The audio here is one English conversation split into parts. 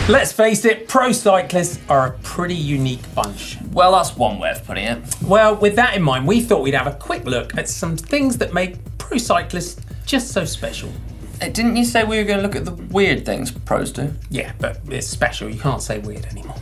Let's face it, pro cyclists are a pretty unique bunch. Well, that's one way of putting it. Well, with that in mind, we thought we'd have a quick look at some things that make pro cyclists just so special. Hey, didn't you say we were going to look at the weird things pros do? Yeah, but it's special. You can't say weird anymore.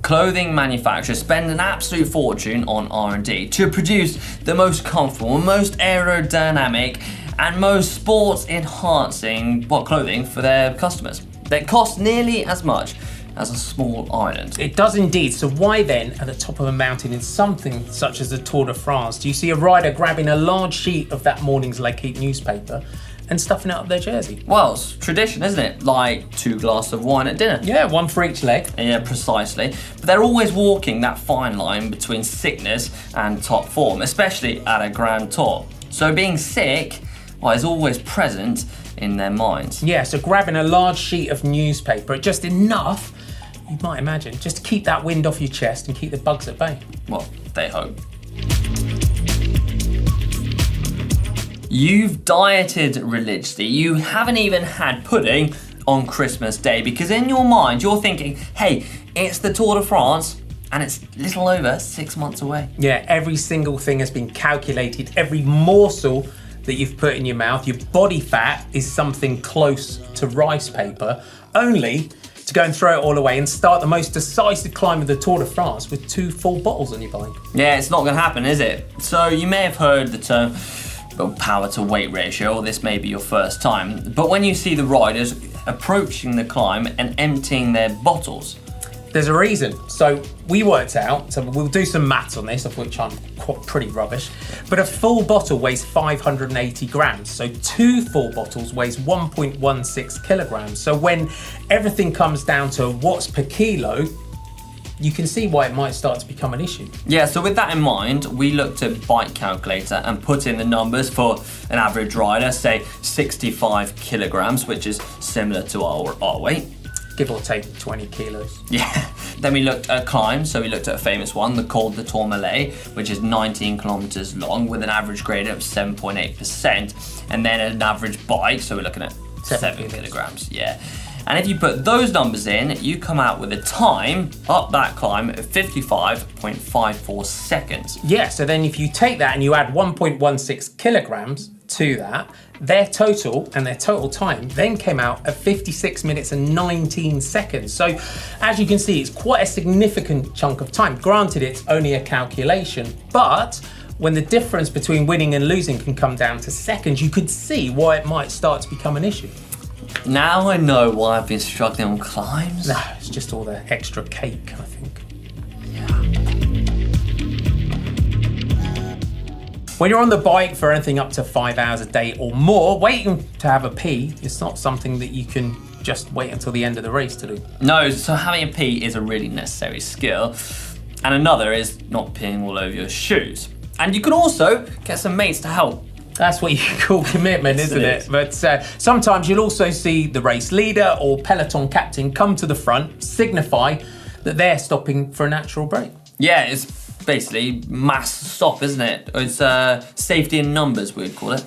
Clothing manufacturers spend an absolute fortune on R&D to produce the most comfortable, most aerodynamic, and most sports-enhancing clothing for their customers. They cost nearly as much as a small island. It does indeed. So why then, at the top of a mountain in something such as the Tour de France, do you see a rider grabbing a large sheet of that morning's L'Equipe newspaper and stuffing it up their jersey? Well, it's tradition, isn't it? Like 2 glasses of wine at dinner. Yeah, one for each leg. Yeah, precisely. But they're always walking that fine line between sickness and top form, especially at a Grand Tour. So being sick, is always present in their minds. Yeah, so grabbing a large sheet of newspaper, just enough, you might imagine, just to keep that wind off your chest and keep the bugs at bay. Well, they hope. You've dieted religiously. You haven't even had pudding on Christmas Day because in your mind you're thinking, hey, it's the Tour de France and it's little over 6 months away. Yeah, every single thing has been calculated, every morsel that you've put in your mouth, your body fat is something close to rice paper, only to go and throw it all away and start the most decisive climb of the Tour de France with 2 full bottles on your bike. Yeah, it's not gonna happen, is it? So you may have heard the term power to weight ratio, or this may be your first time, but when you see the riders approaching the climb and emptying their bottles, there's a reason. So we worked out, so we'll do some maths on this, of which I'm pretty rubbish, but a full bottle weighs 580 grams. So 2 full bottles weighs 1.16 kilograms. So when everything comes down to watts per kilo, you can see why it might start to become an issue. Yeah, so with that in mind, we looked at Bike Calculator and put in the numbers for an average rider, say 65 kilograms, which is similar to our weight. Give or take 20 kilos. Yeah. Then we looked at climbs, so we looked at a famous one, the Col de Tourmalet, which is 19 kilometers long with an average gradient of 7.8%, and then an average bike, so we're looking at 7 kilograms, yeah. And if you put those numbers in, you come out with a time up that climb of 55.54 seconds. Yeah, so then if you take that and you add 1.16 kilograms to that, their total time then came out at 56 minutes and 19 seconds. So as you can see, it's quite a significant chunk of time. Granted, it's only a calculation, but when the difference between winning and losing can come down to seconds, you could see why it might start to become an issue. Now I know why I've been struggling on climbs. No, it's just all the extra cake, I think. When you're on the bike for anything up to 5 hours a day or more, waiting to have a pee is not something that you can just wait until the end of the race to do. No, so having a pee is a really necessary skill. And another is not peeing all over your shoes. And you can also get some mates to help. That's what you call commitment, isn't it? But sometimes you'll also see the race leader or peloton captain come to the front, signify that they're stopping for a natural break. Yeah, it's basically mass stop, isn't it? It's safety in numbers, we'd call it.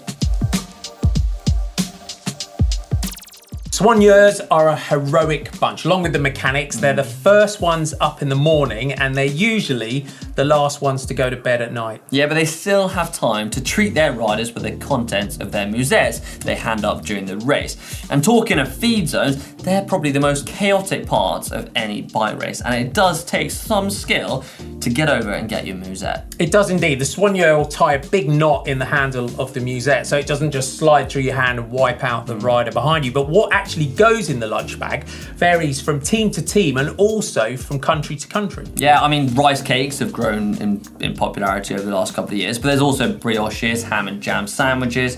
Soigneurs are a heroic bunch. Along with the mechanics, they're the first ones up in the morning and they're usually the last ones to go to bed at night. Yeah, but they still have time to treat their riders with the contents of their musettes they hand up during the race. And talking of feed zones, they're probably the most chaotic parts of any bike race, and it does take some skill to get over and get your musette. It does indeed. The soigneur will tie a big knot in the handle of the musette so it doesn't just slide through your hand and wipe out the rider behind you. But what actually goes in the lunch bag varies from team to team and also from country to country. Yeah, I mean, rice cakes have grown in popularity over the last couple of years, but there's also brioches, ham and jam sandwiches,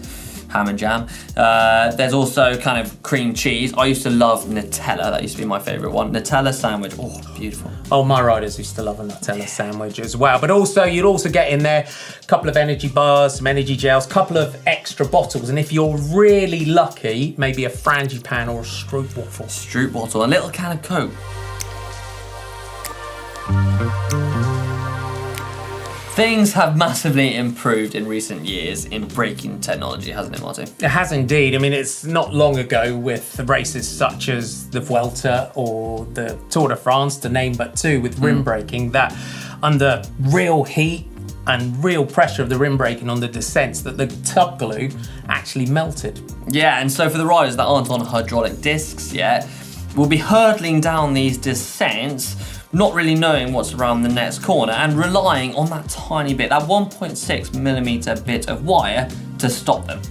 ham and jam. There's also kind of cream cheese. I used to love Nutella. That used to be my favorite one. Nutella sandwich, oh, beautiful. Oh, my riders used to love a Nutella sandwich as well. But also, you'd also get in there a couple of energy bars, some energy gels, a couple of extra bottles. And if you're really lucky, maybe a frangipane or a Stroop waffle. Stroop bottle, a little can of Coke. Things have massively improved in recent years in braking technology, hasn't it, Marty? It has indeed. I mean, it's not long ago with races such as the Vuelta or the Tour de France, to name but two, with rim braking, that under real heat and real pressure of the rim braking on the descents, that the tub glue actually melted. Yeah, and so for the riders that aren't on hydraulic discs yet, we'll be hurtling down these descents, not really knowing what's around the next corner and relying on that tiny bit, that 1.6mm bit of wire to stop them.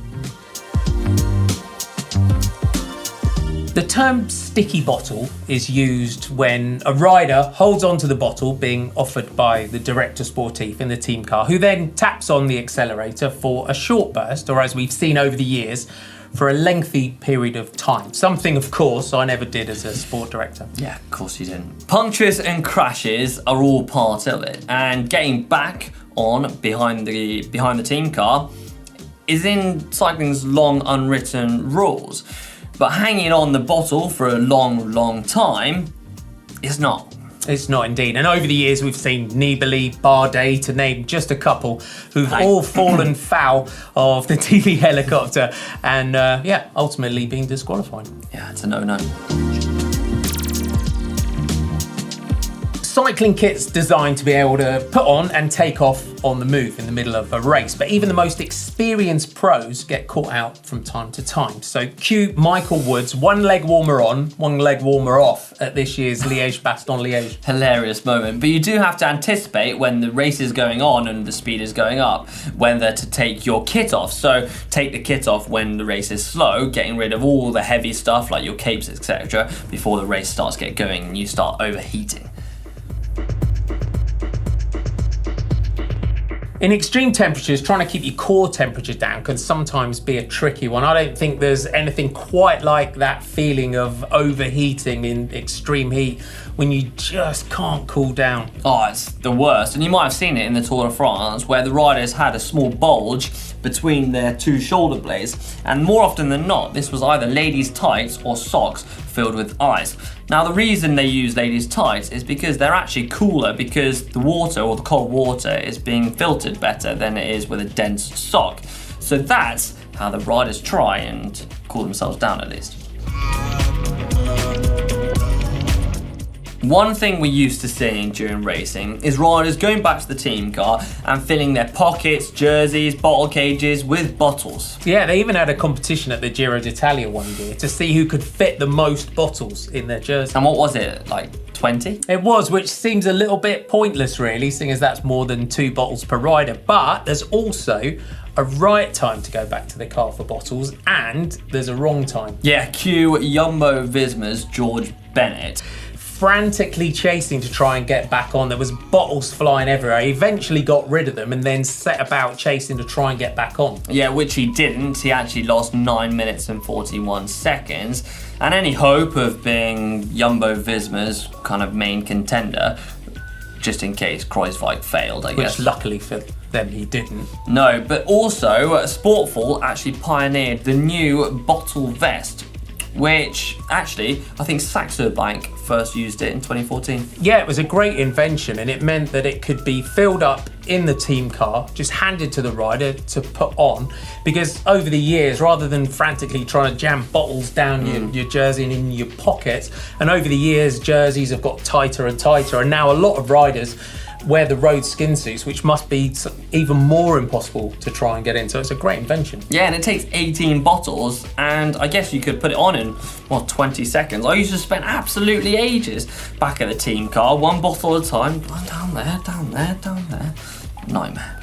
The term sticky bottle is used when a rider holds onto the bottle being offered by the director sportif in the team car, who then taps on the accelerator for a short burst, or as we've seen over the years, for a lengthy period of time. Something, of course, I never did as a sport director. Yeah, of course you didn't. Punctures and crashes are all part of it, and getting back on behind the team car is in cycling's long unwritten rules. But hanging on the bottle for a long time is not. It's not indeed. And over the years, we've seen Nibali, Bardet, to name just a couple, who've all fallen foul of the TV helicopter and, ultimately being disqualified. Yeah, it's a no-no. Cycling kit's designed to be able to put on and take off on the move in the middle of a race, but even the most experienced pros get caught out from time to time. So cue Michael Woods, one leg warmer on, one leg warmer off at this year's Liège-Bastogne-Liège. Hilarious moment, but you do have to anticipate when the race is going on and the speed is going up, whether to take your kit off. So take the kit off when the race is slow, getting rid of all the heavy stuff like your capes, etc., before the race starts to get going and you start overheating. In extreme temperatures, trying to keep your core temperature down can sometimes be a tricky one. I don't think there's anything quite like that feeling of overheating in extreme heat when you just can't cool down. Oh, it's the worst. And you might have seen it in the Tour de France where the riders had a small bulge between their two shoulder blades. And more often than not, this was either ladies' tights or socks filled with ice. Now, the reason they use ladies' tights is because they're actually cooler because the water, or the cold water, is being filtered better than it is with a dense sock. So that's how the riders try and cool themselves down, at least. One thing we're used to seeing during racing is riders going back to the team car and filling their pockets, jerseys, bottle cages with bottles. Yeah, they even had a competition at the Giro d'Italia one year to see who could fit the most bottles in their jersey. And what was it, like 20? It was, which seems a little bit pointless really, seeing as that's more than 2 bottles per rider. But there's also a right time to go back to the car for bottles, and there's a wrong time. Yeah, cue Jumbo-Visma's George Bennett. Frantically chasing to try and get back on. There was bottles flying everywhere. He eventually got rid of them and then set about chasing to try and get back on. Yeah, which he didn't. He actually lost 9 minutes and 41 seconds. And any hope of being Jumbo-Visma's kind of main contender, just in case Kruijswijk failed, I guess. Which luckily for them he didn't. No, but also Sportful actually pioneered the new bottle vest, which actually, I think Saxo Bank first used it in 2014. Yeah, it was a great invention, and it meant that it could be filled up in the team car, just handed to the rider to put on, because over the years, rather than frantically trying to jam bottles down your jersey and in your pockets, and over the years, jerseys have got tighter and tighter, and now a lot of riders wear the road skin suits, which must be even more impossible to try and get in. So it's a great invention. Yeah, and it takes 18 bottles, and I guess you could put it on in, 20 seconds. I used to spend absolutely ages back at the team car, 1 bottle at a time, down there, down there, down there. Nightmare.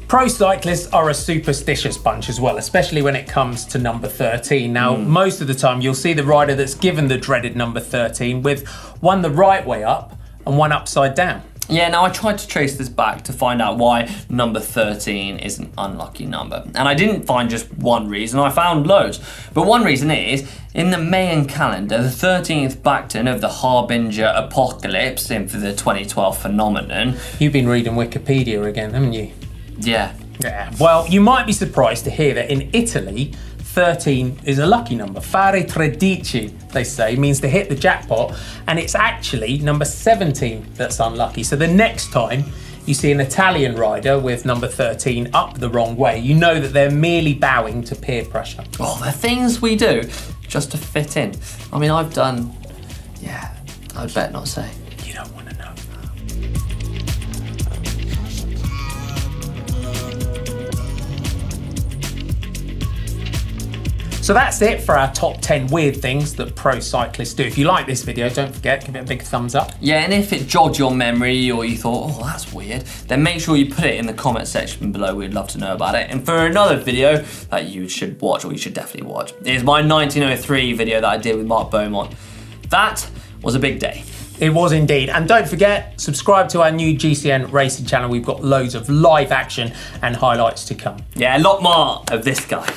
Pro cyclists are a superstitious bunch as well, especially when it comes to number 13. Now, most of the time you'll see the rider that's given the dreaded number 13 with one the right way up and one upside down. Yeah, now I tried to trace this back to find out why number 13 is an unlucky number. And I didn't find just one reason, I found loads. But one reason is, in the Mayan calendar, the 13th Bacton of the Harbinger apocalypse, in for the 2012 phenomenon. You've been reading Wikipedia again, haven't you? Yeah. Yeah. Well, you might be surprised to hear that in Italy, 13 is a lucky number. Fare 13, they say, means to hit the jackpot, and it's actually number 17 that's unlucky. So the next time you see an Italian rider with number 13 up the wrong way, you know that they're merely bowing to peer pressure. Oh, the things we do just to fit in. I mean, I've done, yeah, I'd bet not say. You don't want to know. So that's it for our top 10 weird things that pro cyclists do. If you like this video, don't forget, give it a big thumbs up. Yeah, and if it jogged your memory or you thought, oh, that's weird, then make sure you put it in the comment section below. We'd love to know about it. And for another video that you should watch, or you should definitely watch, is my 1903 video that I did with Mark Beaumont. That was a big day. It was indeed. And don't forget, subscribe to our new GCN racing channel. We've got loads of live action and highlights to come. Yeah, a lot more of this guy.